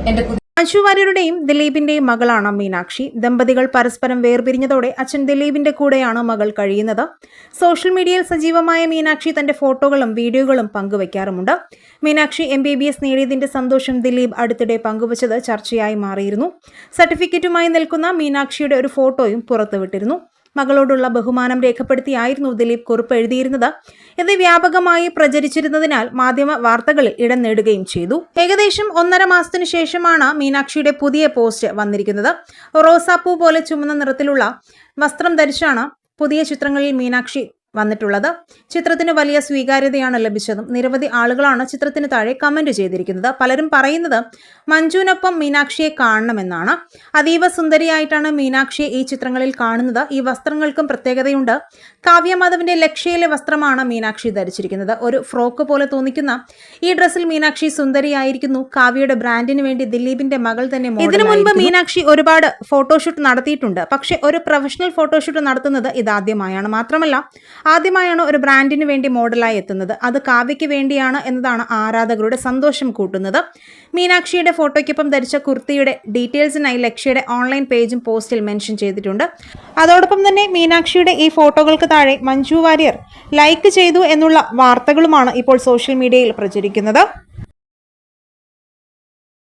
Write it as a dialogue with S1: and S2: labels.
S1: മഞ്ജു വാര്യരുടെയും ദിലീപിന്റെയും മകളാണ് മീനാക്ഷി. ദമ്പതികൾ പരസ്പരം വേർപിരിഞ്ഞതോടെ അച്ഛൻ ദിലീപിന്റെ കൂടെയാണ് മകൾ കഴിയുന്നത്. സോഷ്യൽ മീഡിയയിൽ സജീവമായ മീനാക്ഷി തന്റെ ഫോട്ടോകളും വീഡിയോകളും പങ്കുവയ്ക്കാറുമുണ്ട്. മീനാക്ഷി MBBS നേടിയതിന്റെ സന്തോഷം ദിലീപ് അടുത്തിടെ പങ്കുവച്ചത് ചർച്ചയായി മാറിയിരുന്നു. സർട്ടിഫിക്കറ്റുമായി നിൽക്കുന്ന മീനാക്ഷിയുടെ ഒരു ഫോട്ടോയും പുറത്തുവിട്ടിരുന്നു. മകളോടുള്ള ബഹുമാനം രേഖപ്പെടുത്തിയായിരുന്നു ദിലീപ് കുറിപ്പ് എഴുതിയിരുന്നത്. ഇത് വ്യാപകമായി പ്രചരിച്ചിരുന്നതിനാൽ മാധ്യമ വാർത്തകളിൽ ഇടം നേടുകയും ചെയ്തു. ഏകദേശം 1.5 മാസത്തിനു ശേഷമാണ് മീനാക്ഷിയുടെ പുതിയ പോസ്റ്റ് വന്നിരിക്കുന്നത്. റോസാപ്പൂ പോലെ ചുമന്ന നിറത്തിലുള്ള വസ്ത്രം ധരിച്ചാണ് പുതിയ ചിത്രങ്ങളിൽ മീനാക്ഷി വന്നിട്ടുള്ളത്. ചിത്രത്തിന് വലിയ സ്വീകാര്യതയാണ് ലഭിച്ചതും നിരവധി ആളുകളാണ് ചിത്രത്തിന് താഴെ കമന്റ് ചെയ്തിരിക്കുന്നത്. പലരും പറയുന്നത് മഞ്ജുവിനൊപ്പം മീനാക്ഷിയെ കാണണമെന്നാണ്. അതീവ സുന്ദരിയായിട്ടാണ് മീനാക്ഷിയെ ഈ ചിത്രങ്ങളിൽ കാണുന്നത്. ഈ വസ്ത്രങ്ങൾക്കും പ്രത്യേകതയുണ്ട്. കാവ്യ മാധവന്റെ ലക്ഷ്യയിലെ വസ്ത്രമാണ് മീനാക്ഷി ധരിച്ചിരിക്കുന്നത്. ഒരു ഫ്രോക്ക് പോലെ തോന്നിക്കുന്ന ഈ ഡ്രസ്സിൽ മീനാക്ഷി സുന്ദരിയായിരിക്കുന്നു. കാവ്യയുടെ ബ്രാൻഡിന് വേണ്ടി ദിലീപിന്റെ മകൾ തന്നെ ഇതിനു മുൻപ് മീനാക്ഷി ഒരുപാട് ഫോട്ടോഷൂട്ട് നടത്തിയിട്ടുണ്ട്. പക്ഷെ ഒരു പ്രൊഫഷണൽ ഫോട്ടോഷൂട്ട് നടത്തുന്നത് ഇതാദ്യമായാണ്. മാത്രമല്ല ആദ്യമായാണ് ഒരു ബ്രാൻഡിന് വേണ്ടി മോഡലായി എത്തുന്നത്. അത് കാവ്യയ്ക്ക് വേണ്ടിയാണ് എന്നതാണ് ആരാധകരുടെ സന്തോഷം കൂട്ടുന്നത്. മീനാക്ഷിയുടെ ഫോട്ടോയ്ക്കൊപ്പം ധരിച്ച കുർത്തിയുടെ ഡീറ്റെയിൽസിനായി ലക്ഷ്യയുടെ ഓൺലൈൻ പേജും പോസ്റ്റിൽ മെൻഷൻ ചെയ്തിട്ടുണ്ട്. അതോടൊപ്പം തന്നെ മീനാക്ഷിയുടെ ഈ ഫോട്ടോകൾക്ക് താഴെ മഞ്ജു വാര്യർ ലൈക്ക് ചെയ്തു എന്നുള്ള വാർത്തകളുമാണ് ഇപ്പോൾ സോഷ്യൽ മീഡിയയിൽ പ്രചരിക്കുന്നത്.